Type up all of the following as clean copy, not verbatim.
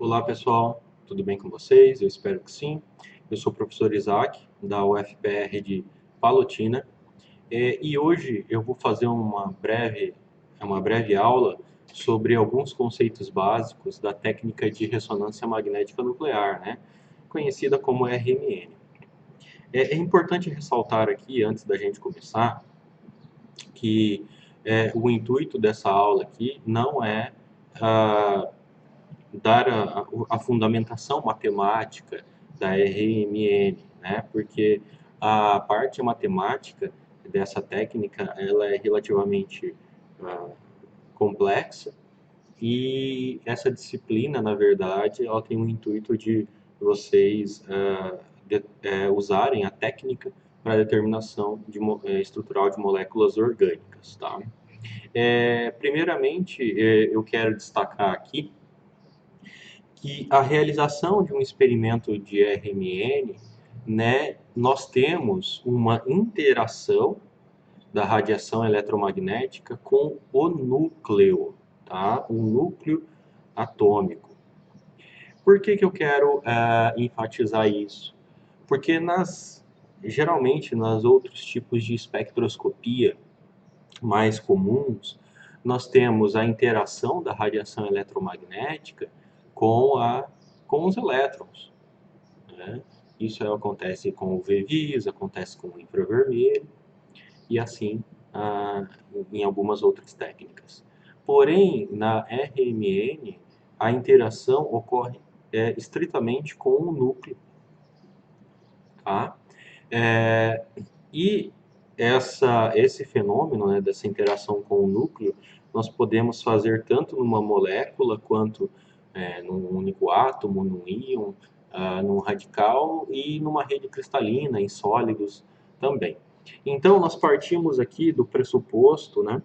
Olá pessoal, tudo bem com vocês? Eu espero que sim. Eu sou o professor Isaac, da UFPR de Palotina, e hoje eu vou fazer uma breve aula sobre alguns conceitos básicos da técnica de ressonância magnética nuclear, né? Conhecida como RMN. É importante ressaltar aqui, antes da gente começar, que o intuito dessa aula aqui não é ah, dar a fundamentação matemática da RMN, né? Porque a parte matemática dessa técnica ela é relativamente ah, complexa e essa disciplina, na verdade, ela tem o intuito de vocês usarem a técnica para determinação estrutural de moléculas orgânicas, tá? Primeiramente, eu quero destacar aqui que a realização de um experimento de RMN, né, nós temos uma interação da radiação eletromagnética com o núcleo, tá? O núcleo atômico. Por que que eu quero enfatizar isso? Porque geralmente nas outros tipos de espectroscopia mais comuns, nós temos a interação da radiação eletromagnética com, com os elétrons, né? Isso acontece com o V-vis, acontece com o infravermelho e assim em algumas outras técnicas. Porém, na RMN, a interação ocorre estritamente com o núcleo, tá? É, e esse fenômeno, né, dessa interação com o núcleo, nós podemos fazer tanto numa molécula quanto num único átomo, num íon, num radical e numa rede cristalina, em sólidos também. Então, nós partimos aqui do pressuposto, né,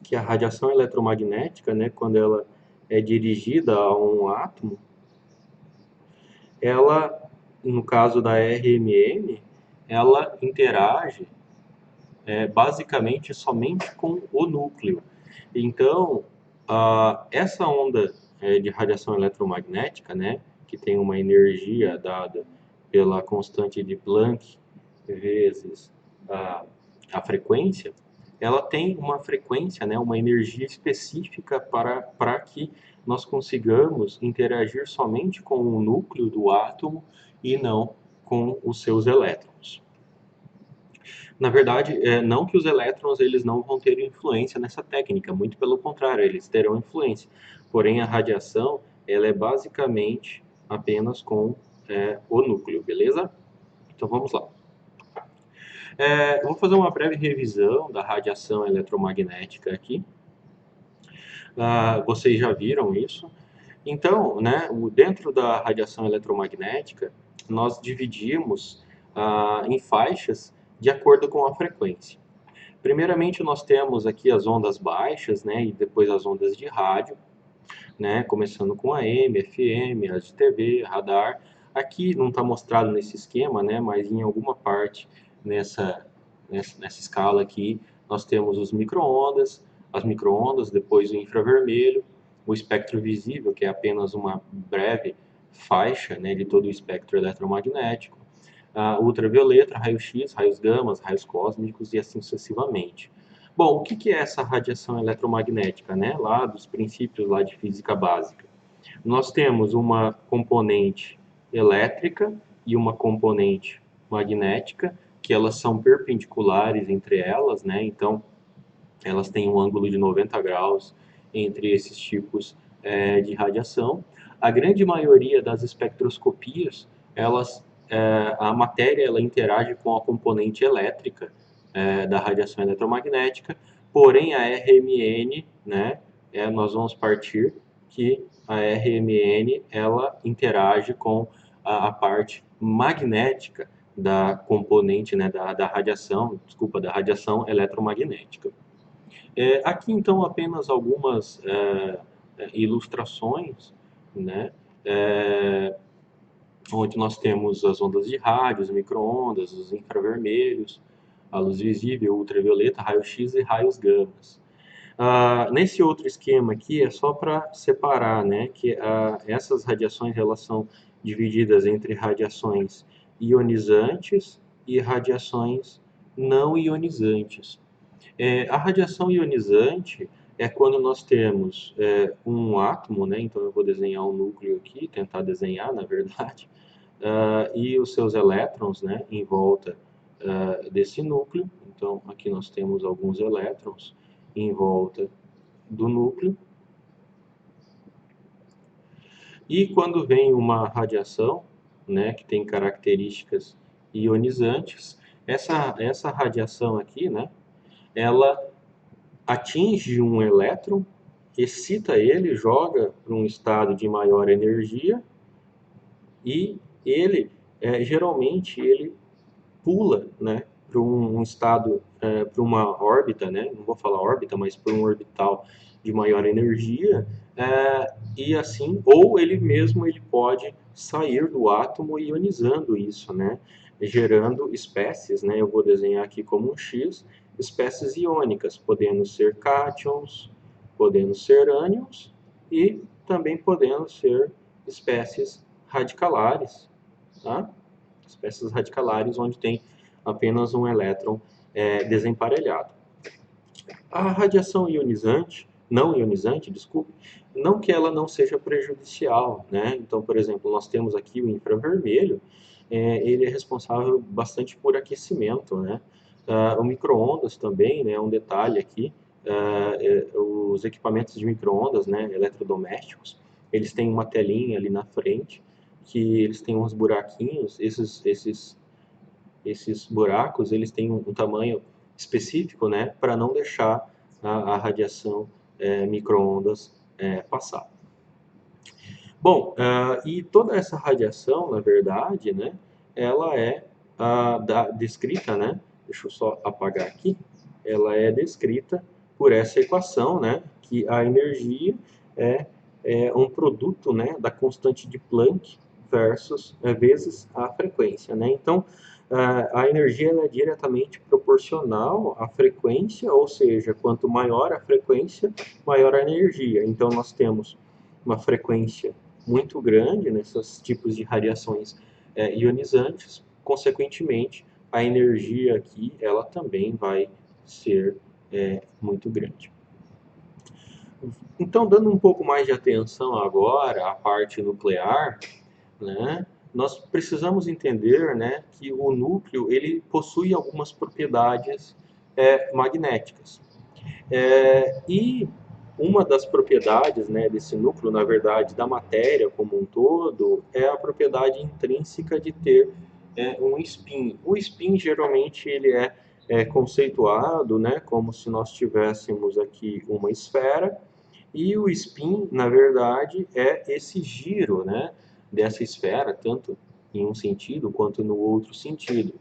que a radiação eletromagnética, né, quando ela é dirigida a um átomo, ela, no caso da RMN, ela interage basicamente somente com o núcleo. Então, essa onda de radiação eletromagnética, né, que tem uma energia dada pela constante de Planck vezes a frequência, ela tem uma frequência, né, uma energia específica para que nós consigamos interagir somente com o núcleo do átomo e não com os seus elétrons. Na verdade, não que os elétrons eles não vão ter influência nessa técnica, muito pelo contrário, eles terão influência. Porém, a radiação ela é basicamente apenas com o núcleo, beleza? Então vamos lá. Vou fazer uma breve revisão da radiação eletromagnética aqui. Vocês já viram isso? Então, né, dentro da radiação eletromagnética, nós dividimos em faixas de acordo com a frequência. Primeiramente, nós temos aqui as ondas baixas, né, e depois as ondas de rádio, né, começando com AM, FM, as de TV, radar. Aqui não está mostrado nesse esquema, né, mas em alguma parte nessa escala aqui, nós temos os micro-ondas, as micro-ondas, depois o infravermelho, o espectro visível, que é apenas uma breve faixa, né, de todo o espectro eletromagnético, ultravioleta, raio-x, raios gamas, raios cósmicos e assim sucessivamente. Bom, o que é essa radiação eletromagnética, né? Lá dos princípios lá de física básica. Nós temos uma componente elétrica e uma componente magnética, que elas são perpendiculares entre elas, né? Então, elas têm um ângulo de 90 graus entre esses tipos de radiação. A grande maioria das espectroscopias, a matéria ela interage com a componente elétrica da radiação eletromagnética, porém a RMN, né, nós vamos partir que a RMN ela interage com a parte magnética da componente, né, da radiação, desculpa, da radiação eletromagnética. Aqui então apenas algumas ilustrações, né, onde nós temos as ondas de rádio, os micro-ondas, os infravermelhos, a luz visível, ultravioleta, raio-x e raios gamas. Nesse outro esquema aqui é só para separar, né, que essas radiações elas são divididas entre radiações ionizantes e radiações não ionizantes. A radiação ionizante é quando nós temos um átomo, né, então eu vou desenhar um núcleo aqui, tentar desenhar, na verdade, e os seus elétrons, né, em volta desse núcleo. Então aqui nós temos alguns elétrons em volta do núcleo. E quando vem uma radiação, né, que tem características ionizantes, essa radiação aqui, né, ela atinge um elétron, excita ele, joga para um estado de maior energia e ele, geralmente, ele pula, né, para um estado, para uma órbita, né, não vou falar órbita, mas para um orbital de maior energia, e assim, ou ele pode sair do átomo ionizando isso, né, gerando espécies, né, eu vou desenhar aqui como um X, espécies iônicas, podendo ser cátions, podendo ser ânions e também podendo ser espécies radicalares, tá? Espécies radicalares onde tem apenas um elétron desemparelhado. A radiação ionizante, não ionizante, desculpe, não que ela não seja prejudicial, né? Então, por exemplo, nós temos aqui o infravermelho, ele é responsável bastante por aquecimento, né? O micro-ondas também, né, um detalhe aqui, os equipamentos de micro-ondas, né, eletrodomésticos, eles têm uma telinha ali na frente, que eles têm uns buraquinhos, esses buracos, eles têm um tamanho específico, né, para não deixar a radiação micro-ondas passar. Bom, e toda essa radiação, na verdade, né, ela é descrita, né, deixa eu só apagar aqui, ela é descrita por essa equação, né, que a energia é um produto, né, da constante de Planck vezes a frequência, né? Então, a energia é diretamente proporcional à frequência, ou seja, quanto maior a frequência, maior a energia. Então, nós temos uma frequência muito grande nesses tipos de radiações ionizantes, consequentemente, a energia aqui, ela também vai ser muito grande. Então, dando um pouco mais de atenção agora à parte nuclear, né, nós precisamos entender, né, que o núcleo ele possui algumas propriedades magnéticas. E uma das propriedades, né, desse núcleo, na verdade, da matéria como um todo, é a propriedade intrínseca de ter um spin. O spin, geralmente, ele é conceituado, né, como se nós tivéssemos aqui uma esfera, e o spin, na verdade, é esse giro, né, dessa esfera, tanto em um sentido quanto no outro sentido.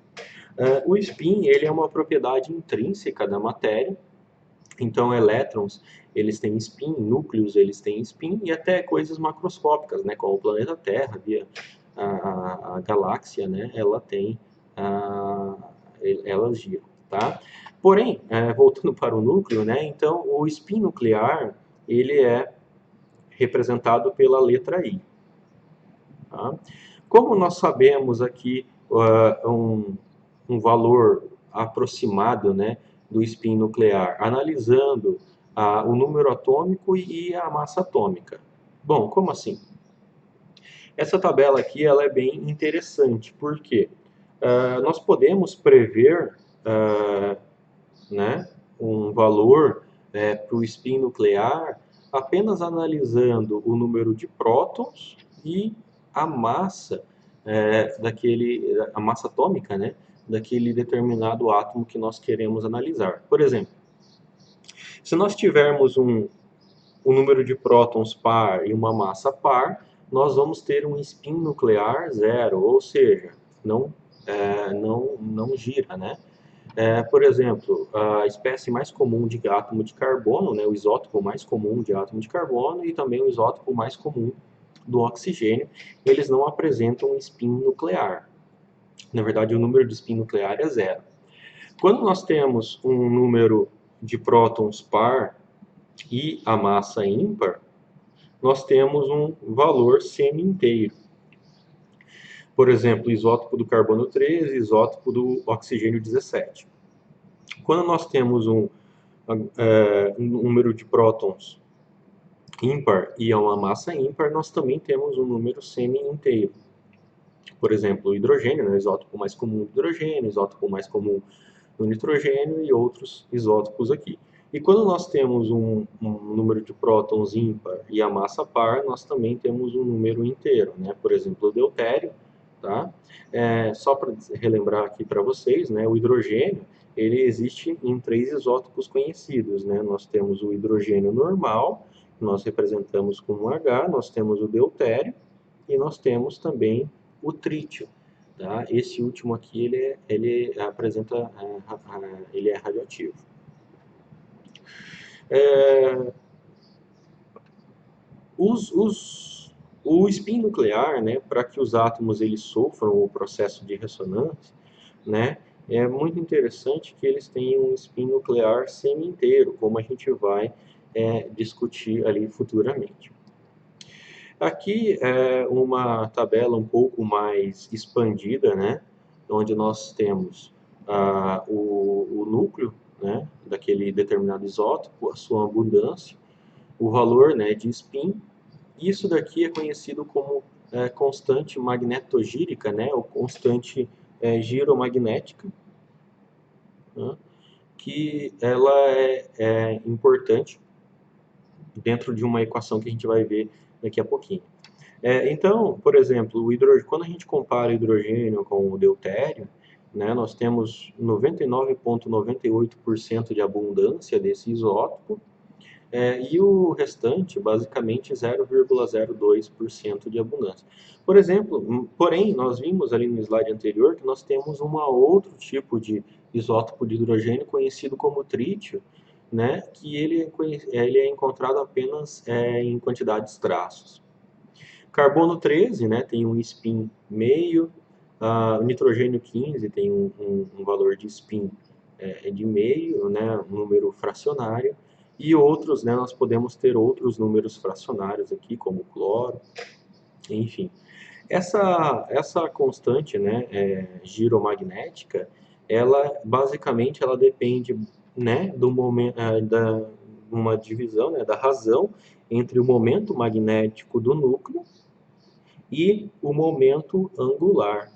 O spin, ele é uma propriedade intrínseca da matéria, então elétrons, eles têm spin, núcleos, eles têm spin, e até coisas macroscópicas, né, como o planeta Terra, a galáxia, né, elas giram, tá? Porém, voltando para o núcleo, né, então o spin nuclear, ele é representado pela letra I. Tá? Como nós sabemos aqui um valor aproximado, né, do spin nuclear, analisando o número atômico e a massa atômica? Bom, como assim? Essa tabela aqui ela é bem interessante, porque nós podemos prever né, um valor para o spin nuclear apenas analisando o número de prótons e a massa a massa atômica, né, daquele determinado átomo que nós queremos analisar. Por exemplo, se nós tivermos um número de prótons par e uma massa par, nós vamos ter um spin nuclear zero, ou seja, não gira, né? Por exemplo, a espécie mais comum de átomo de carbono, né, o isótopo mais comum de átomo de carbono e também o isótopo mais comum do oxigênio, eles não apresentam um spin nuclear. Na verdade, o número de spin nuclear é zero. Quando nós temos um número de prótons par e a massa ímpar, nós temos um valor semi-inteiro. Por exemplo, isótopo do carbono 13, isótopo do oxigênio 17. Quando nós temos um número de prótons ímpar e uma massa ímpar, nós também temos um número semi-inteiro. Por exemplo, o hidrogênio, né, o isótopo mais comum do hidrogênio, isótopo mais comum do nitrogênio e outros isótopos aqui. E quando nós temos um número de prótons ímpar e a massa par, nós também temos um número inteiro, né? Por exemplo, o deutério, tá? Só para relembrar aqui para vocês, né, o hidrogênio, ele existe em 3 isótopos conhecidos, né? Nós temos o hidrogênio normal, que nós representamos com um H, nós temos o deutério e nós temos também o trítio. Tá? Esse último aqui, ele apresenta, ele é radioativo. O spin nuclear, né, para que os átomos eles sofram o processo de ressonância, né, é muito interessante que eles tenham um spin nuclear semi-inteiro, como a gente vai discutir ali futuramente. Aqui é uma tabela um pouco mais expandida, né, onde nós temos o núcleo, né, daquele determinado isótopo, a sua abundância, o valor, né, de spin. Isso daqui é conhecido como constante magnetogírica, né, ou constante giromagnética, né, que ela é importante dentro de uma equação que a gente vai ver daqui a pouquinho. Então, por exemplo, quando a gente compara o hidrogênio com o deutério, né, nós temos 99,98% de abundância desse isótopo, e o restante, basicamente, 0,02% de abundância. Por exemplo, porém, nós vimos ali no slide anterior que nós temos um outro tipo de isótopo de hidrogênio conhecido como trítio, né, que ele é encontrado apenas em quantidades traços. Carbono 13, né, tem um spin meio, o nitrogênio 15 tem um valor de spin de meio, né, um número fracionário, e outros, né, nós podemos ter outros números fracionários aqui, como cloro, enfim. Essa constante, né, giromagnética, ela basicamente ela depende, né, do momento, uma divisão, né, da razão entre o momento magnético do núcleo e o momento angular.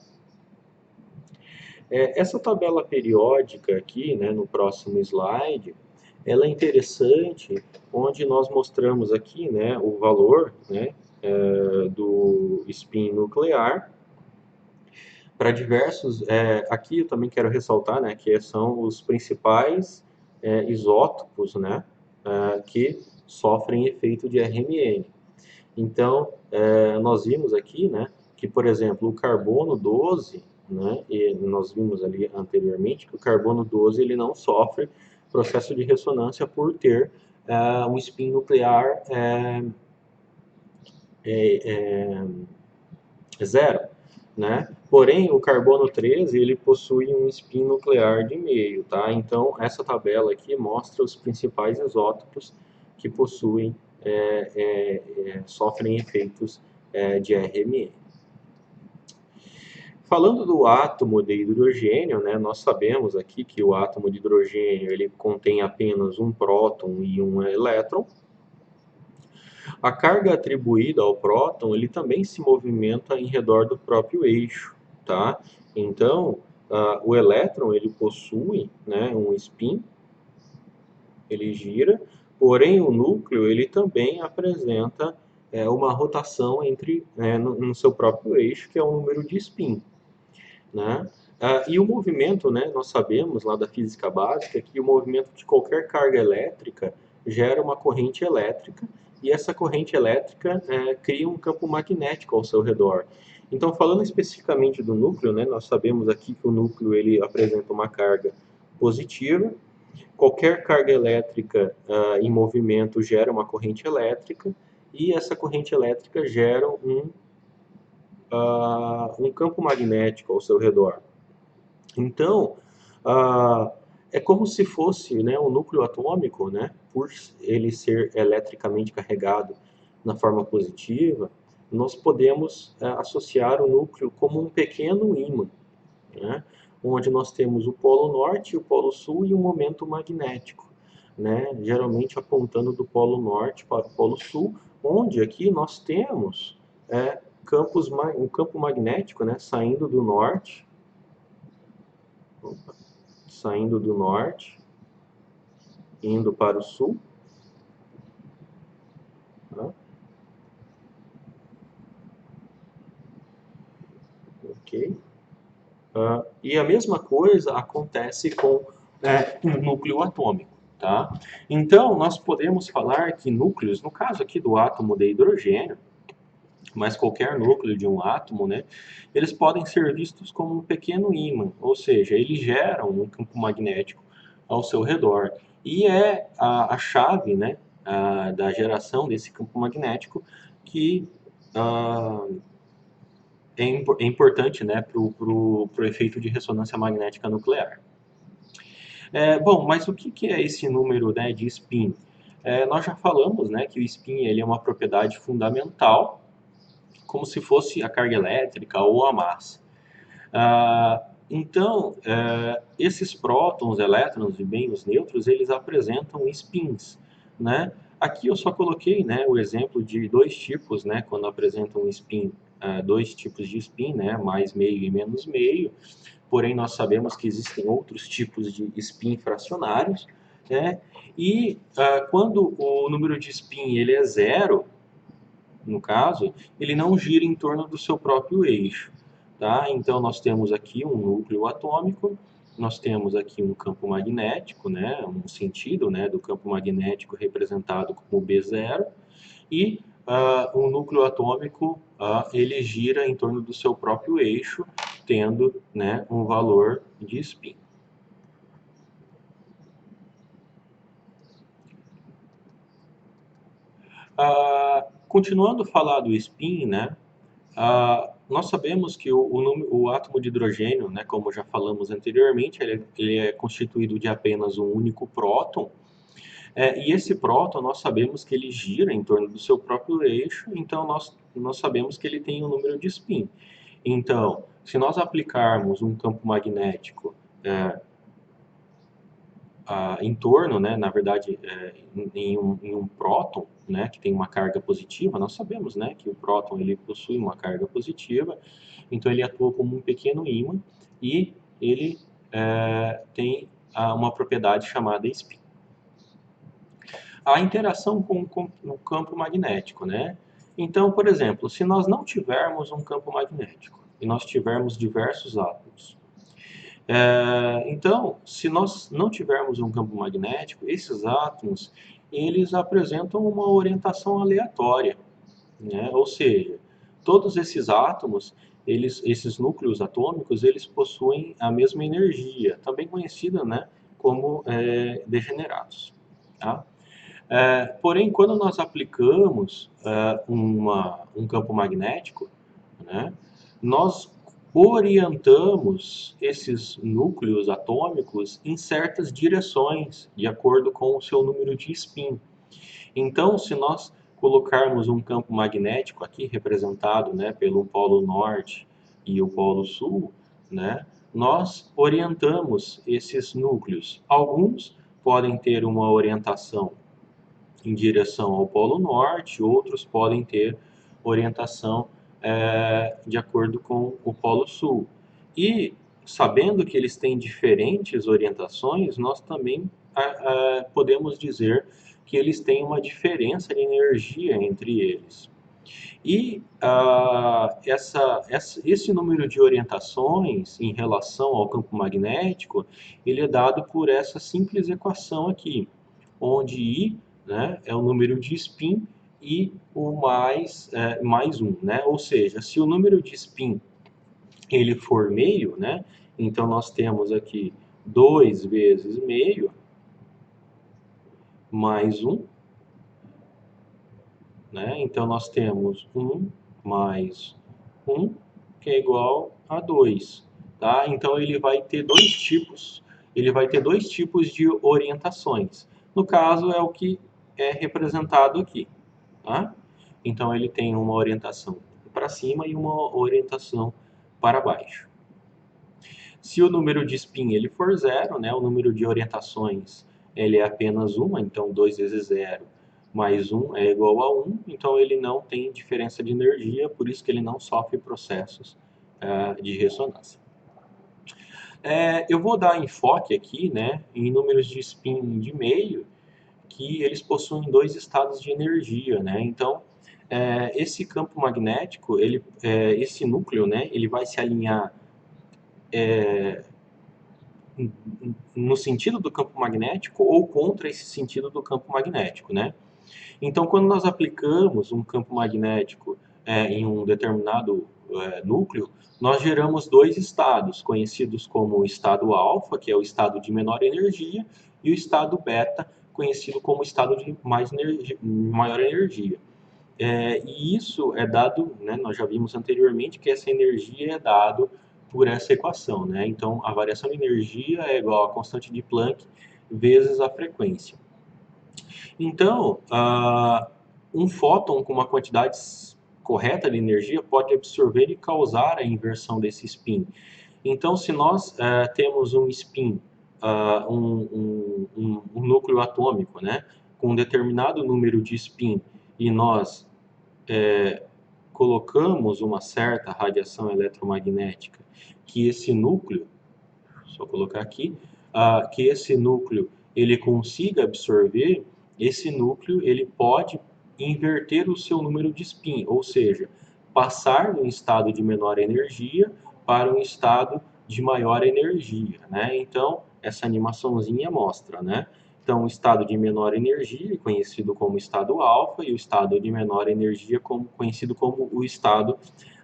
Essa tabela periódica aqui, né, no próximo slide, ela é interessante, onde nós mostramos aqui, né, o valor, né, do spin nuclear para diversos. Aqui eu também quero ressaltar, né, que são os principais isótopos, né, que sofrem efeito de RMN. Então, nós vimos aqui, né, que, por exemplo, o carbono 12, né, e nós vimos ali anteriormente que o carbono 12 ele não sofre processo de ressonância por ter um spin nuclear zero, né? Porém, o carbono 13 ele possui um spin nuclear de meio, tá? Então, essa tabela aqui mostra os principais isótopos que possuem sofrem efeitos de RMN. Falando do átomo de hidrogênio, né, nós sabemos aqui que o átomo de hidrogênio ele contém apenas um próton e um elétron. A carga atribuída ao próton ele também se movimenta em redor do próprio eixo, tá? Então, o elétron ele possui, né, um spin, ele gira, porém o núcleo ele também apresenta uma rotação no seu próprio eixo, que é o número de spin, né? E o movimento, né, nós sabemos lá da física básica que o movimento de qualquer carga elétrica gera uma corrente elétrica e essa corrente elétrica cria um campo magnético ao seu redor. Então, falando especificamente do núcleo, né, nós sabemos aqui que o núcleo ele apresenta uma carga positiva. Qualquer carga elétrica em movimento gera uma corrente elétrica e essa corrente elétrica gera um campo magnético ao seu redor. Então, é como se fosse, né, um núcleo atômico, né, por ele ser eletricamente carregado na forma positiva, nós podemos associar o núcleo como um pequeno ímã, né, onde nós temos o polo norte, o polo sul e um momento magnético, né, geralmente apontando do polo norte para o polo sul, onde aqui nós temos um campo magnético, né, saindo do norte, indo para o sul, tá? Ok? E a mesma coisa acontece com o núcleo atômico, tá? Então, nós podemos falar que núcleos, no caso aqui do átomo de hidrogênio, mas qualquer núcleo de um átomo, né, eles podem ser vistos como um pequeno ímã, ou seja, eles geram um campo magnético ao seu redor. E é a chave, né, da geração desse campo magnético que ah, é importante, né, para o efeito de ressonância magnética nuclear. Bom, mas o que é esse número, né, de spin? Nós já falamos, né, que o spin ele é uma propriedade fundamental, como se fosse a carga elétrica ou a massa. Então, esses prótons, elétrons e bem os nêutrons, eles apresentam spins, né? Aqui eu só coloquei, né, o exemplo de dois tipos, né, quando apresentam um spin, dois tipos de spin, né, mais meio e menos meio. Porém, nós sabemos que existem outros tipos de spin fracionários, né? E quando o número de spin ele é zero, no caso, ele não gira em torno do seu próprio eixo. Tá? Então, nós temos aqui um núcleo atômico, nós temos aqui um campo magnético, né, um sentido, né, do campo magnético representado como B0, e o núcleo atômico ele gira em torno do seu próprio eixo, tendo, né, um valor de spin. Continuando a falar do spin, né, nós sabemos que o átomo de hidrogênio, né, como já falamos anteriormente, ele é constituído de apenas um único próton, e esse próton nós sabemos que ele gira em torno do seu próprio eixo, então nós sabemos que ele tem um número de spin. Então, se nós aplicarmos um campo magnético em torno, né, na verdade, em um próton, né, que tem uma carga positiva, nós sabemos, né, que o próton ele possui uma carga positiva, então ele atua como um pequeno ímã e ele tem uma propriedade chamada spin. A interação com o campo magnético, né? Então, por exemplo, se nós não tivermos um campo magnético e nós tivermos diversos átomos, então, se nós não tivermos um campo magnético, esses átomos eles apresentam uma orientação aleatória, né? Ou seja, todos esses átomos, esses núcleos atômicos, eles possuem a mesma energia, também conhecida, né, como degenerados. Tá? Porém, quando nós aplicamos um campo magnético, né, nós orientamos esses núcleos atômicos em certas direções, de acordo com o seu número de spin. Então, se nós colocarmos um campo magnético aqui representado, né, pelo polo norte e o polo sul, né, nós orientamos esses núcleos. Alguns podem ter uma orientação em direção ao Polo Norte, outros podem ter orientação de acordo com o Polo Sul. E sabendo que eles têm diferentes orientações, nós também podemos dizer que eles têm uma diferença de energia entre eles. E esse número de orientações em relação ao campo magnético, ele é dado por essa simples equação aqui, onde I, né, é o número de spin e o mais 1, né? Ou seja, se o número de spin ele for meio, né, então nós temos aqui 2 vezes meio mais 1, né? Então nós temos 1 mais 1, que é igual a 2. Tá? Então ele vai ter dois tipos ele vai ter dois tipos de orientações. No caso, é o que é representado aqui, tá? Então, ele tem uma orientação para cima e uma orientação para baixo. Se o número de spin ele for zero, né, o número de orientações ele é apenas uma, então 2 vezes zero mais 1 é igual a 1, então ele não tem diferença de energia, por isso que ele não sofre processos de ressonância. Eu vou dar enfoque aqui, né, em números de spin de meio, que eles possuem dois estados de energia, né? Então, esse campo magnético, esse núcleo, né, ele vai se alinhar no sentido do campo magnético ou contra esse sentido do campo magnético, né? Então, quando nós aplicamos um campo magnético em um determinado núcleo, nós geramos dois estados, conhecidos como o estado alfa, que é o estado de menor energia, e o estado beta, conhecido como o estado de maior energia. E isso é dado, né, nós já vimos anteriormente que essa energia é dado por essa equação, né? Então, a variação de energia é igual à constante de Planck vezes a frequência. Então, um fóton com uma quantidade correta de energia pode absorver e causar a inversão desse spin. Então, se nós temos um spin, um núcleo atômico, né, com um determinado número de spin, e nós colocamos uma certa radiação eletromagnética, que esse núcleo, só colocar aqui, que esse núcleo ele consiga absorver, esse núcleo ele pode inverter o seu número de spin, ou seja, passar de um estado de menor energia para um estado de maior energia, né? Então, essa animaçãozinha mostra, né? Então, o estado de menor energia, conhecido como estado alfa, e o estado de menor energia, conhecido como o estado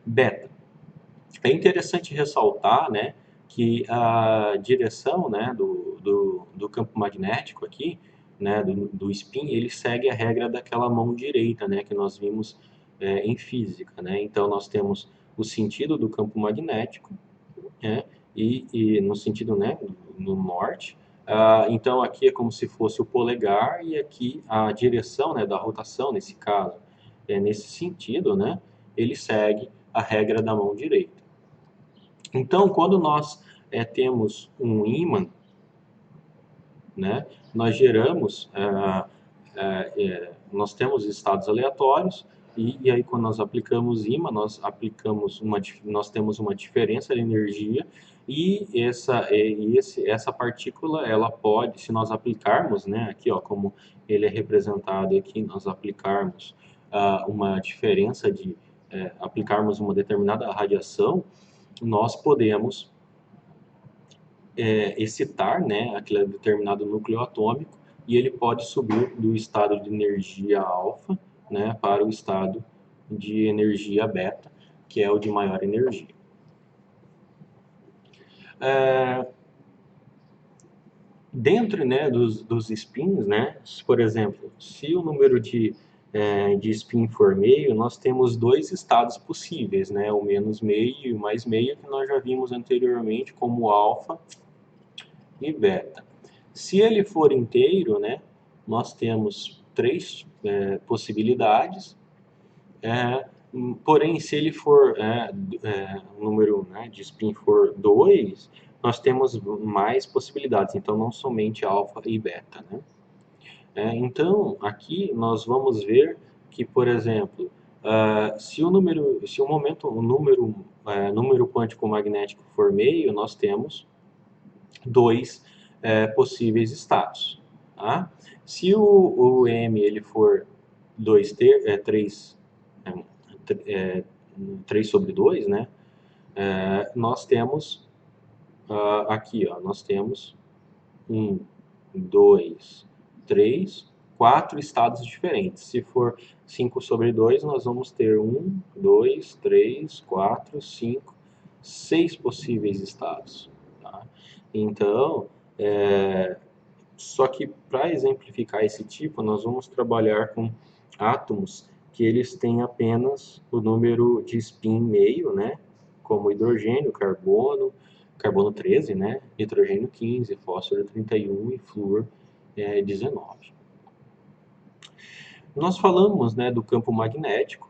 beta. É interessante ressaltar, né, que a direção, né, do campo magnético aqui, né, do spin, ele segue a regra daquela mão direita, né, que nós vimos em física, né? Então, nós temos o sentido do campo magnético, né, e no sentido, né, no norte. Então, aqui é como se fosse o polegar e aqui a direção, né, da rotação, nesse caso, nesse sentido, né, ele segue a regra da mão direita. Então, quando nós temos um ímã, né, nós geramos, nós temos estados aleatórios, e aí quando nós aplicamos ímã, nós temos uma diferença de energia, e essa partícula, ela pode, se nós aplicarmos, né, aqui ó, como ele é representado aqui, nós aplicarmos uma diferença aplicarmos uma determinada radiação, nós podemos excitar, né, aquele determinado núcleo atômico, e ele pode subir do estado de energia alfa, né, para o estado de energia beta, que é o de maior energia. Dentro, né, dos spins, né, por exemplo, se o número de spin for meio, nós temos dois estados possíveis, né, o menos meio e o mais meio, que nós já vimos anteriormente como alfa e beta. Se ele for inteiro, né, nós temos três possibilidades, porém, se ele for o número, né, de spin for 2, nós temos mais possibilidades, então não somente alfa e beta, né? Então, aqui nós vamos ver que, por exemplo, se o número quântico magnético for meio, nós temos dois possíveis estados. Tá? Se o M ele for 3 sobre 2, né, nós temos aqui, ó, nós temos 1, 2, 3, 4 estados diferentes. Se for 5 sobre 2, nós vamos ter 1, 2, 3, 4, 5, 6 possíveis estados. Tá? Então, só que para exemplificar esse tipo, nós vamos trabalhar com átomos que eles têm apenas o número de spin meio, né? Como hidrogênio, carbono, carbono 13, né? Nitrogênio 15, fósforo 31 e flúor 19. Nós falamos, né, do campo magnético.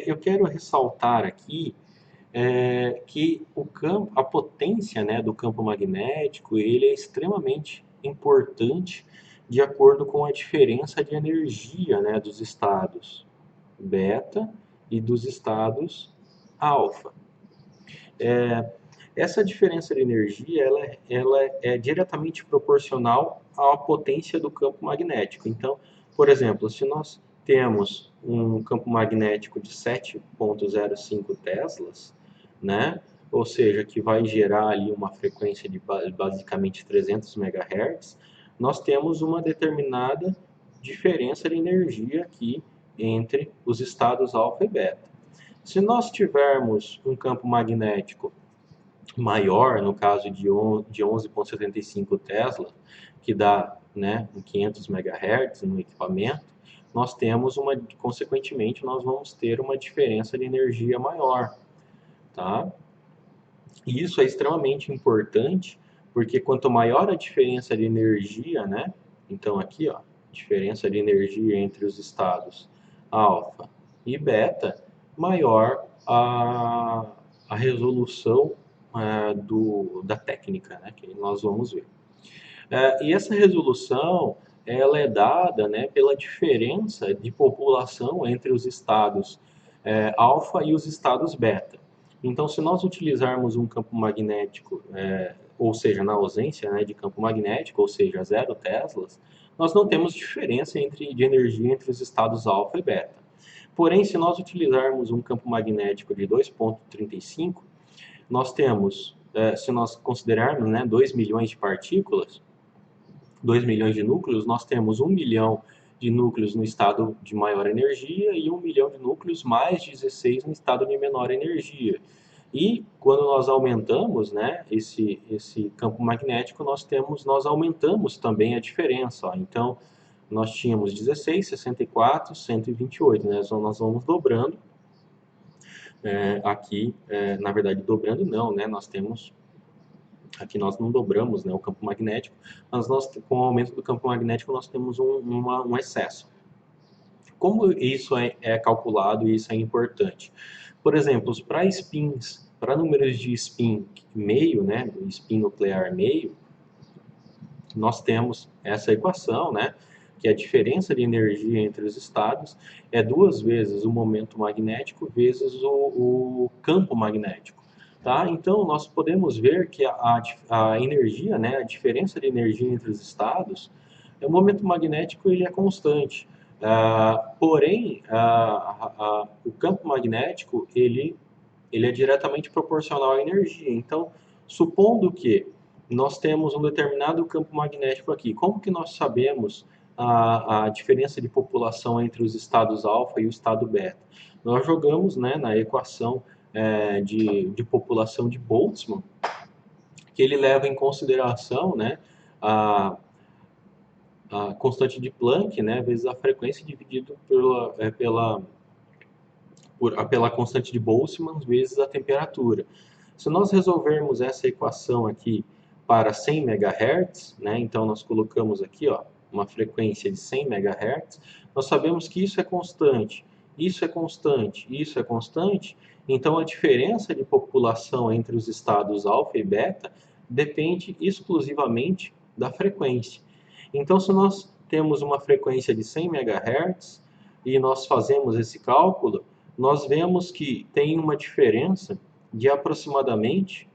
Eu quero ressaltar aqui que a potência, né, do campo magnético, ele é extremamente importante de acordo com a diferença de energia, né, dos estados beta e dos estados alfa. Essa diferença de energia ela é diretamente proporcional à potência do campo magnético. Então, por exemplo, se nós temos um campo magnético de 7,05 teslas, né? Ou seja, que vai gerar ali uma frequência de basicamente 300 MHz, nós temos uma determinada diferença de energia aqui entre os estados alfa e beta. Se nós tivermos um campo magnético maior, no caso de 11,75 Tesla, que dá, né, 500 MHz no equipamento, nós temos consequentemente, nós vamos ter uma diferença de energia maior, tá? E isso é extremamente importante, porque quanto maior a diferença de energia, né? Então aqui, ó, diferença de energia entre os estados alfa e beta, maior a resolução da técnica, né, que nós vamos ver. E essa resolução ela é dada, né, pela diferença de população entre os estados alfa e os estados beta. Então, se nós utilizarmos um campo magnético, ou seja, na ausência, né, de campo magnético, ou seja, 0 teslas, nós não temos diferença de energia entre os estados alfa e beta. Porém, se nós utilizarmos um campo magnético de 2,35, nós temos, se nós considerarmos, né, 2 milhões de partículas, 2 milhões de núcleos, nós temos 1 milhão de núcleos no estado de maior energia e 1 milhão de núcleos mais 16 no estado de menor energia. E quando nós aumentamos, né, esse campo magnético, nós aumentamos também a diferença. Ó. Então, nós tínhamos 16, 64, 128, né? Então, nós vamos dobrando. Aqui, na verdade, dobrando não, né? Aqui nós não dobramos, né, o campo magnético, mas com o aumento do campo magnético nós temos um excesso. Como isso é calculado e isso é importante? Por exemplo, para spins, para números de spin meio, né, do spin nuclear meio, nós temos essa equação, né, que a diferença de energia entre os estados é 2 vezes o momento magnético vezes o campo magnético. Tá? Então, nós podemos ver que a energia, né, a diferença de energia entre os estados, o momento magnético ele é constante. Porém, o campo magnético ele é diretamente proporcional à energia. Então, supondo que nós temos um determinado campo magnético aqui, como que nós sabemos a diferença de população entre os estados alfa e o estado beta? Nós jogamos, né, na equação de população de Boltzmann, que ele leva em consideração, né, a constante de Planck, né, vezes a frequência dividido pela constante de Boltzmann vezes a temperatura. Se nós resolvermos essa equação aqui para 100 MHz, né, então nós colocamos aqui, ó, uma frequência de 100 MHz, nós sabemos que isso é constante, isso é constante, isso é constante, então a diferença de população entre os estados alfa e beta depende exclusivamente da frequência. Então, se nós temos uma frequência de 100 MHz e nós fazemos esse cálculo, nós vemos que tem uma diferença de aproximadamente,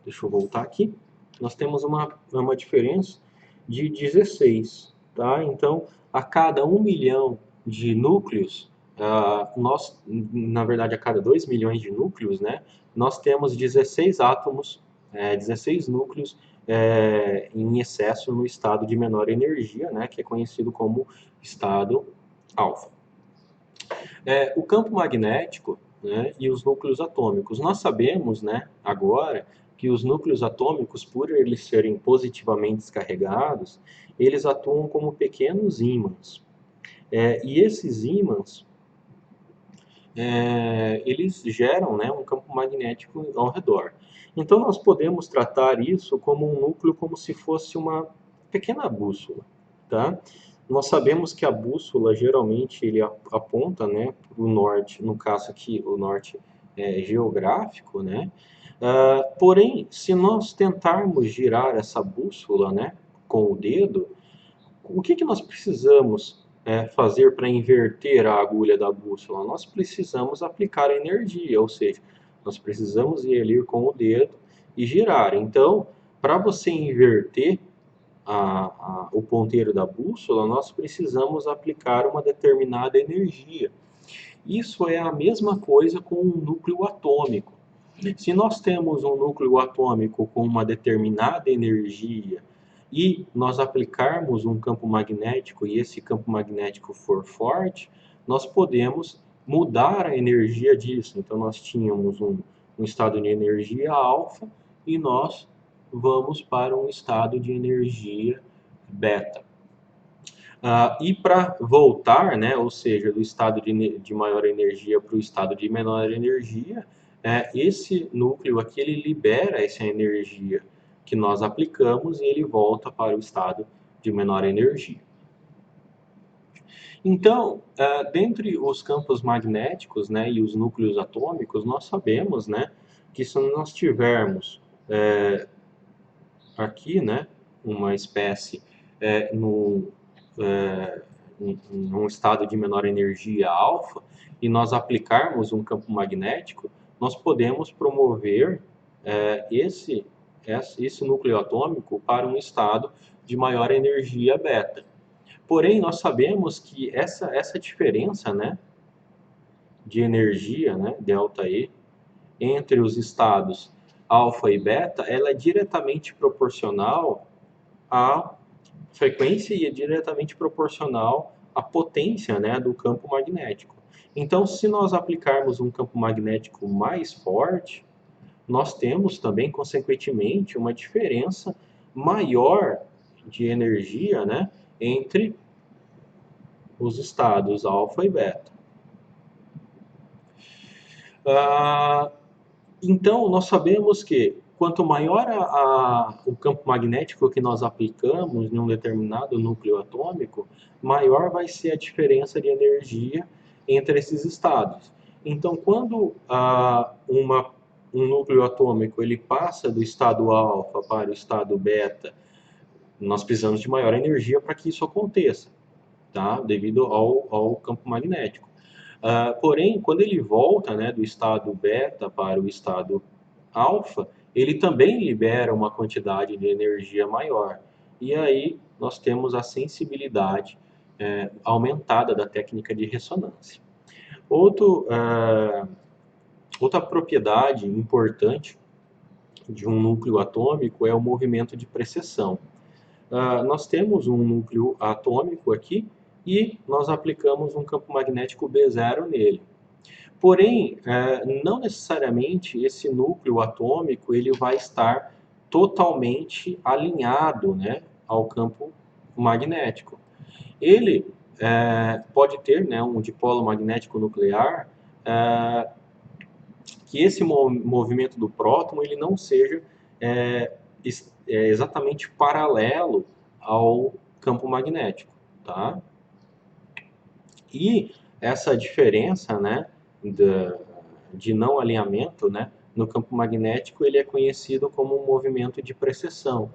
deixa eu voltar aqui, nós temos uma diferença de 16, tá? Então, a cada 1 milhão de núcleos, na verdade, a cada 2 milhões de núcleos, né, nós temos 16 átomos, 16 núcleos em excesso no estado de menor energia, né, que é conhecido como estado alfa. O campo magnético, né, e os núcleos atômicos. Nós sabemos, né, agora que os núcleos atômicos, por eles serem positivamente descarregados, eles atuam como pequenos ímãs. E esses ímãs, eles geram, né, um campo magnético ao redor. Então nós podemos tratar isso como um núcleo, como se fosse uma pequena bússola, tá? Nós sabemos que a bússola geralmente ele aponta, né, para o norte, no caso aqui o norte geográfico, né? Porém, se nós tentarmos girar essa bússola, né, com o dedo, o que nós precisamos fazer para inverter a agulha da bússola? Nós precisamos aplicar energia, ou seja, nós precisamos ir ali com o dedo e girar. Então, para você inverter o ponteiro da bússola, nós precisamos aplicar uma determinada energia. Isso é a mesma coisa com um núcleo atômico. Se nós temos um núcleo atômico com uma determinada energia e nós aplicarmos um campo magnético e esse campo magnético for forte, nós podemos mudar a energia disso. Então nós tínhamos um estado de energia alfa e nós vamos para um estado de energia beta. E para voltar, né, ou seja, do estado de maior energia para o estado de menor energia, esse núcleo aqui ele libera essa energia que nós aplicamos e ele volta para o estado de menor energia. Então, dentre os campos magnéticos, né, e os núcleos atômicos, nós sabemos, né, que se nós tivermos aqui, né, uma espécie no em um estado de menor energia alfa e nós aplicarmos um campo magnético, nós podemos promover esse núcleo atômico para um estado de maior energia beta. Porém, nós sabemos que essa diferença, né, de energia, né, delta E, entre os estados alfa e beta, ela é diretamente proporcional à frequência e é diretamente proporcional à potência, né, do campo magnético. Então, se nós aplicarmos um campo magnético mais forte, nós temos também, consequentemente, uma diferença maior de energia, né, entre os estados alfa e beta. Então, nós sabemos que quanto maior o campo magnético que nós aplicamos em um determinado núcleo atômico, maior vai ser a diferença de energia entre esses estados. Então, quando um núcleo atômico ele passa do estado alfa para o estado beta, nós precisamos de maior energia para que isso aconteça, tá? Devido ao campo magnético. Porém, quando ele volta, né, do estado beta para o estado alfa, ele também libera uma quantidade de energia maior. E aí nós temos a sensibilidade aumentada da técnica de ressonância. Outra propriedade importante de um núcleo atômico é o movimento de precessão. Nós temos um núcleo atômico aqui e nós aplicamos um campo magnético B0 nele. Porém, não necessariamente esse núcleo atômico ele vai estar totalmente alinhado, né, ao campo magnético. Ele pode ter, né, um dipolo magnético nuclear que esse movimento do próton ele não seja exatamente paralelo ao campo magnético, tá? E essa diferença, né, de não alinhamento, né, no campo magnético, ele é conhecido como um movimento de precessão.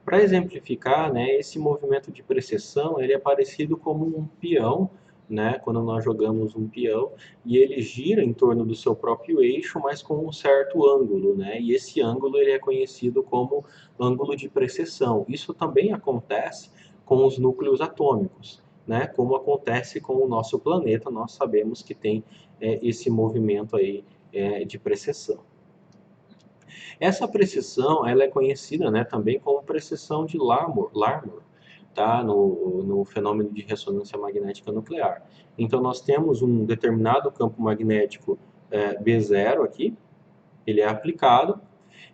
Para exemplificar, né, esse movimento de precessão, ele é parecido como um peão, né, quando nós jogamos um peão, e ele gira em torno do seu próprio eixo, mas com um certo ângulo, né, e esse ângulo ele é conhecido como ângulo de precessão. Isso também acontece com os núcleos atômicos, né, como acontece com o nosso planeta, nós sabemos que tem esse movimento aí de precessão. Essa precessão ela é conhecida, né, também como precessão de Larmor, tá, no fenômeno de ressonância magnética nuclear. Então nós temos um determinado campo magnético B0 aqui, ele é aplicado,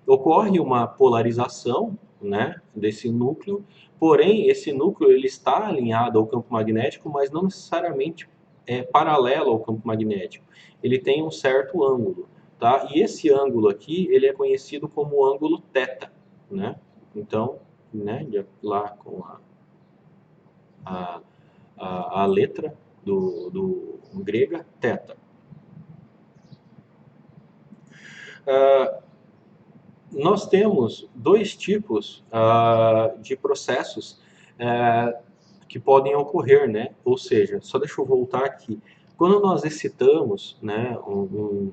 ocorre uma polarização, né, desse núcleo, porém esse núcleo ele está alinhado ao campo magnético, mas não necessariamente é paralelo ao campo magnético. Ele tem um certo ângulo, tá? E esse ângulo aqui, ele é conhecido como ângulo θ, né? Então, né, lá com a, a letra do grega, θ. Nós temos dois tipos de processos que podem ocorrer, né? Ou seja, só deixa eu voltar aqui. Quando nós excitamos, né, um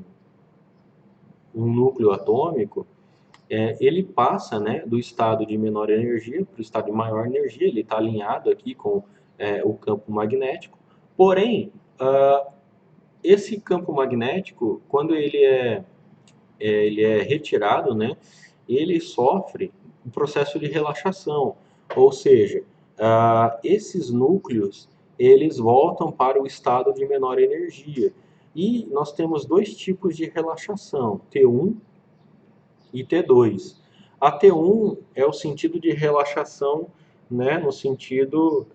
núcleo atômico, ele passa, né, do estado de menor energia para o estado de maior energia. Ele está alinhado aqui com o campo magnético. Porém, esse campo magnético, quando ele é retirado, né, ele sofre um processo de relaxação, ou seja, esses núcleos eles voltam para o estado de menor energia. E nós temos dois tipos de relaxação, T1 e T2. A T1 é o sentido de relaxação, né, no sentido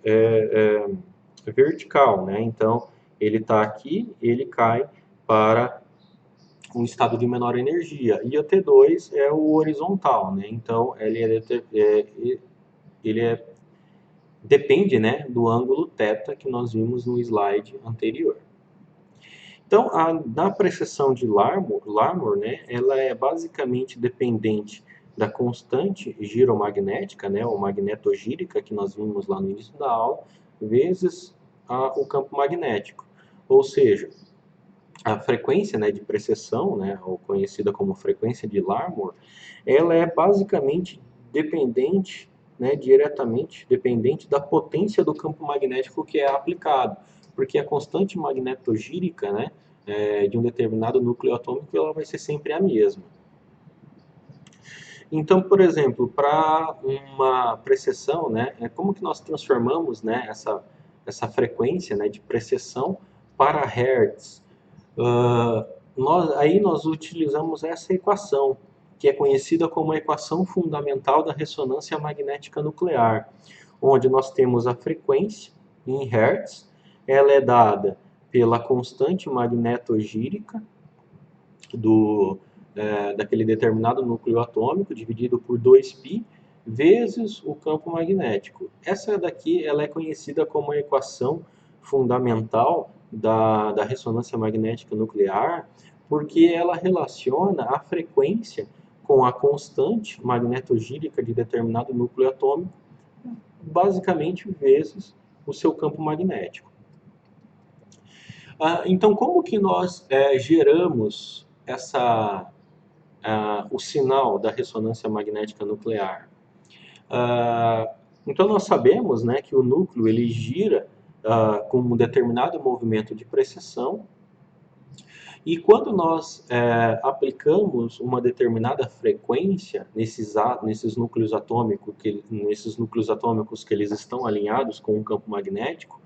vertical, né? Então ele está aqui, ele cai para um estado de menor energia. E o T2 é o horizontal, né? Então depende, né, do ângulo θ que nós vimos no slide anterior. Então, na precessão de Larmor, né, ela é basicamente dependente da constante giromagnética, né, ou magnetogírica, que nós vimos lá no início da aula, vezes o campo magnético. Ou seja, a frequência, né, de precessão, né, ou conhecida como frequência de Larmor, ela é basicamente dependente, né, diretamente dependente da potência do campo magnético que é aplicado, porque a constante magnetogírica, né, de um determinado núcleo atômico, ela vai ser sempre a mesma. Então, por exemplo, para uma precessão, né, como que nós transformamos, né, essa frequência, né, de precessão para Hertz? Aí nós utilizamos essa equação, que é conhecida como a equação fundamental da ressonância magnética nuclear, onde nós temos a frequência em Hertz, ela é dada pela constante magnetogírica daquele determinado núcleo atômico, dividido por 2π, vezes o campo magnético. Essa daqui ela é conhecida como a equação fundamental da ressonância magnética nuclear, porque ela relaciona a frequência com a constante magnetogírica de determinado núcleo atômico, basicamente vezes o seu campo magnético. Então, como que nós geramos o sinal da ressonância magnética nuclear? Então, nós sabemos, né, que o núcleo ele gira com um determinado movimento de precessão, e quando nós aplicamos uma determinada frequência nesses núcleos atômicos que eles estão alinhados com o campo magnético,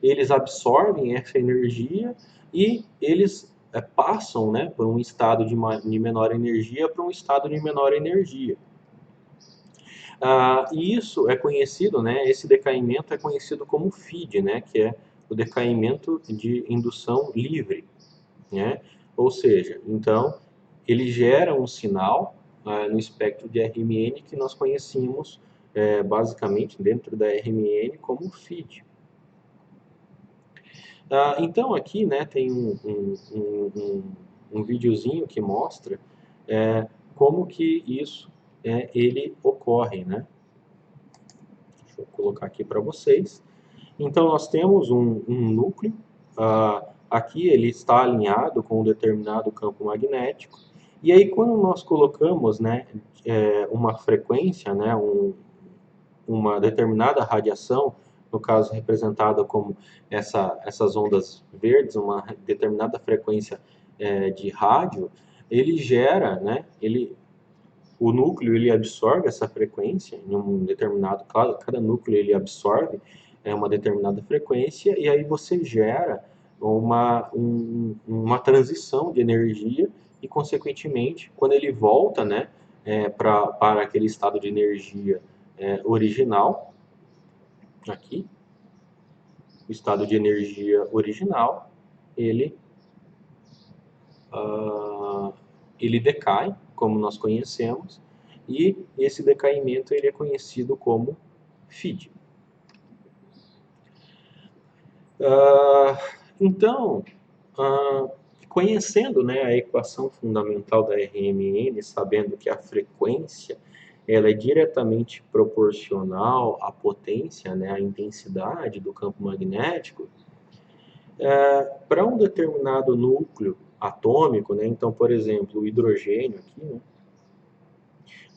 eles absorvem essa energia e eles passam, né, por um estado de menor energia para um estado de menor energia. E isso é conhecido, né, esse decaimento é conhecido como FID, né, que é o decaimento de indução livre, né? Ou seja, então ele gera um sinal no espectro de RMN que nós conhecemos basicamente dentro da RMN como FID. Então aqui, né, tem um videozinho que mostra como que isso ele ocorre, né? Deixa eu colocar aqui para vocês. Então nós temos um núcleo, aqui ele está alinhado com um determinado campo magnético, e aí quando nós colocamos, né, uma frequência, né, uma determinada radiação, no caso representada como essas ondas verdes, uma determinada frequência de rádio, ele gera, né, o núcleo ele absorve essa frequência em um determinado, cada núcleo ele absorve uma determinada frequência, e aí você gera uma transição de energia e, consequentemente, quando ele volta, né, para aquele estado de energia original, aqui, o estado de energia original, ele, ele decai, como nós conhecemos, e esse decaimento ele é conhecido como feed. Então, conhecendo, né, a equação fundamental da RMN, sabendo que a frequência ela é diretamente proporcional à potência, né, à intensidade do campo magnético, para um determinado núcleo atômico, né, então, por exemplo, o hidrogênio aqui, né,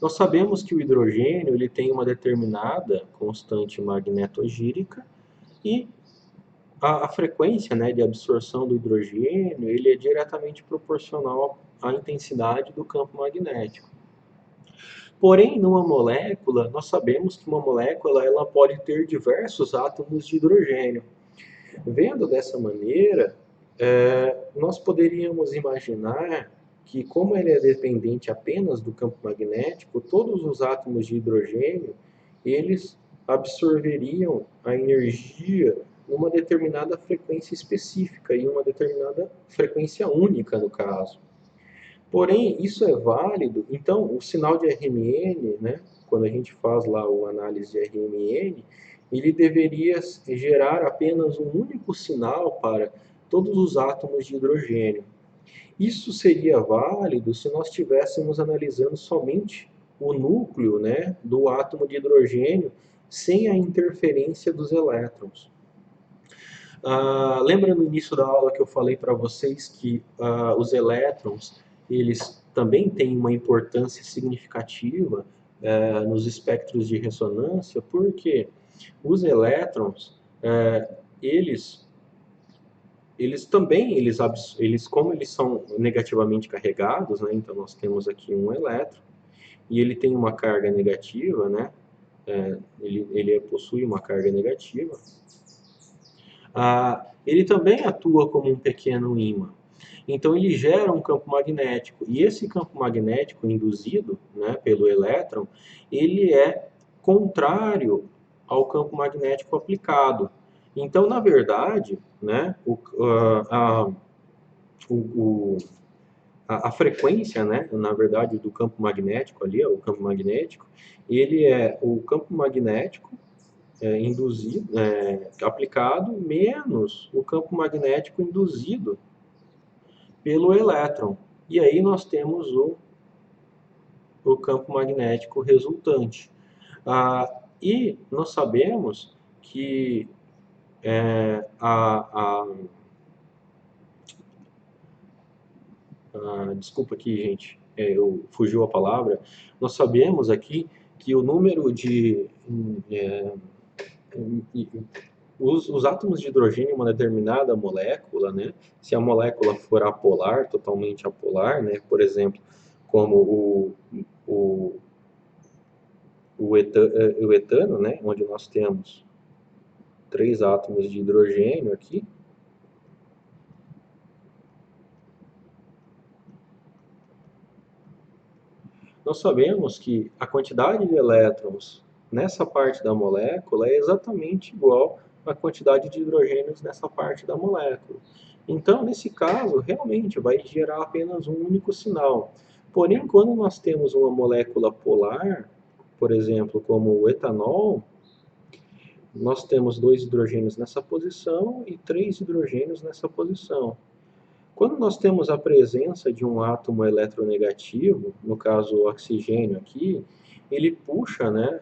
nós sabemos que o hidrogênio ele tem uma determinada constante magnetogírica e a frequência, né, de absorção do hidrogênio ele é diretamente proporcional à intensidade do campo magnético. Porém, numa molécula, nós sabemos que uma molécula ela pode ter diversos átomos de hidrogênio. Vendo dessa maneira, nós poderíamos imaginar que, como ele é dependente apenas do campo magnético, todos os átomos de hidrogênio eles absorveriam a energia numa determinada frequência específica e uma determinada frequência única, no caso. Porém, isso é válido, então o sinal de RMN, né, quando a gente faz lá a análise de RMN, ele deveria gerar apenas um único sinal para todos os átomos de hidrogênio. Isso seria válido se nós estivéssemos analisando somente o núcleo, né, do átomo de hidrogênio sem a interferência dos elétrons. Lembra no início da aula que eu falei para vocês que os elétrons eles também têm uma importância significativa nos espectros de ressonância, porque os elétrons eles também como eles são negativamente carregados, né, então nós temos aqui um elétron e ele tem uma carga negativa, né, ele possui uma carga negativa. Ele também atua como um pequeno ímã. Então ele gera um campo magnético, e esse campo magnético induzido, né, pelo elétron, ele é contrário ao campo magnético aplicado. Então, na verdade, né, a frequência, né, na verdade, do campo magnético ali, o campo magnético, ele é o campo magnético induzido, aplicado, menos o campo magnético induzido pelo elétron. E aí nós temos o campo magnético resultante. E nós sabemos que desculpa aqui, gente, fugiu a palavra. Nós sabemos aqui que o número de os átomos de hidrogênio em uma determinada molécula, né, se a molécula for apolar, totalmente apolar, né, por exemplo, como o etano, né, onde nós temos 3 átomos de hidrogênio aqui, nós sabemos que a quantidade de elétrons nessa parte da molécula é exatamente igual à quantidade de hidrogênios nessa parte da molécula. Então, nesse caso, realmente vai gerar apenas um único sinal. Porém, quando nós temos uma molécula polar, por exemplo, como o etanol, nós temos 2 hidrogênios nessa posição e 3 hidrogênios nessa posição. Quando nós temos a presença de um átomo eletronegativo, no caso o oxigênio aqui, ele puxa, né,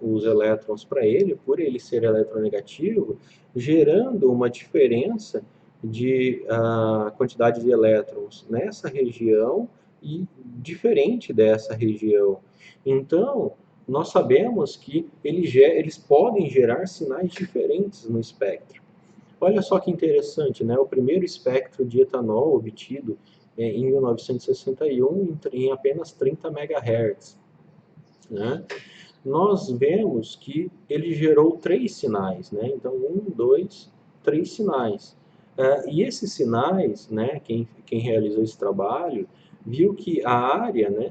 os elétrons para ele, por ele ser eletronegativo, gerando uma diferença de quantidade de elétrons nessa região e diferente dessa região. Então, nós sabemos que eles podem gerar sinais diferentes no espectro. Olha só que interessante, né? O primeiro espectro de etanol obtido em 1961 em apenas 30 MHz. Né? Nós vemos que ele gerou 3 sinais, né? Então, 1, 2, 3 sinais. E esses sinais, né, quem realizou esse trabalho, viu que a área, né,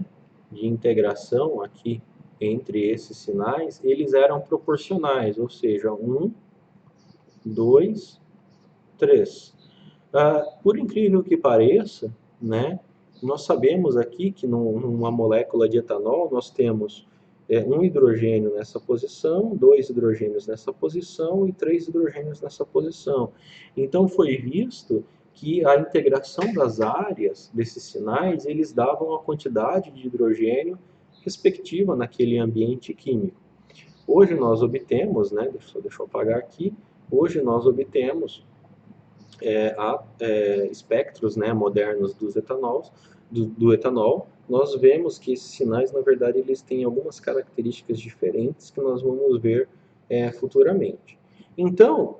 de integração aqui entre esses sinais, eles eram proporcionais, ou seja, 1 2, 3. Por incrível que pareça, né, nós sabemos aqui que numa molécula de etanol nós temos um hidrogênio nessa posição, dois hidrogênios nessa posição e três hidrogênios nessa posição. Então foi visto que a integração das áreas desses sinais, eles davam a quantidade de hidrogênio respectiva naquele ambiente químico. Hoje nós obtemos, né, deixa eu apagar aqui, hoje nós obtemos espectros, né, modernos do etanol, nós vemos que esses sinais, na verdade, eles têm algumas características diferentes que nós vamos ver futuramente. Então,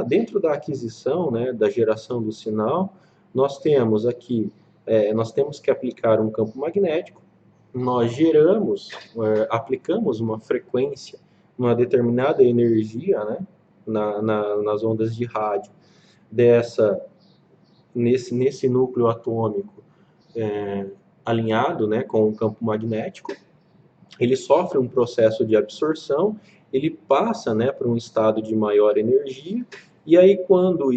dentro da aquisição, né, da geração do sinal, nós temos aqui, nós temos que aplicar um campo magnético, nós aplicamos uma frequência, uma determinada energia, né, nas ondas de rádio, nesse núcleo atômico alinhado, né, com o campo magnético, ele sofre um processo de absorção, ele passa, né, para um estado de maior energia, e aí quando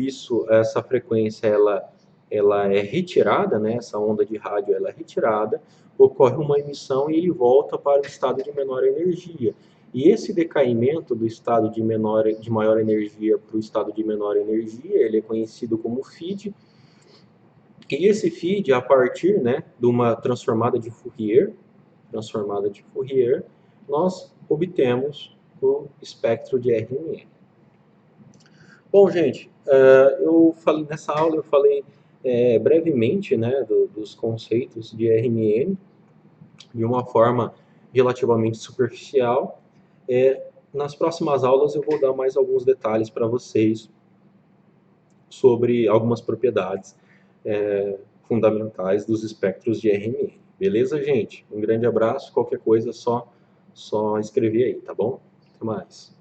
essa frequência ela é retirada, né, essa onda de rádio ela é retirada, ocorre uma emissão e ele volta para o estado de menor energia. E esse decaimento do estado de maior energia para o estado de menor energia, ele é conhecido como feed. E esse feed, a partir, né, de uma transformada de Fourier, nós obtemos o espectro de RMN. Bom, gente, nessa aula eu falei brevemente, né, dos conceitos de RMN, de uma forma relativamente superficial. Nas próximas aulas eu vou dar mais alguns detalhes para vocês sobre algumas propriedades fundamentais dos espectros de RMN. Beleza, gente? Um grande abraço. Qualquer coisa, só escrever aí, tá bom? Até mais.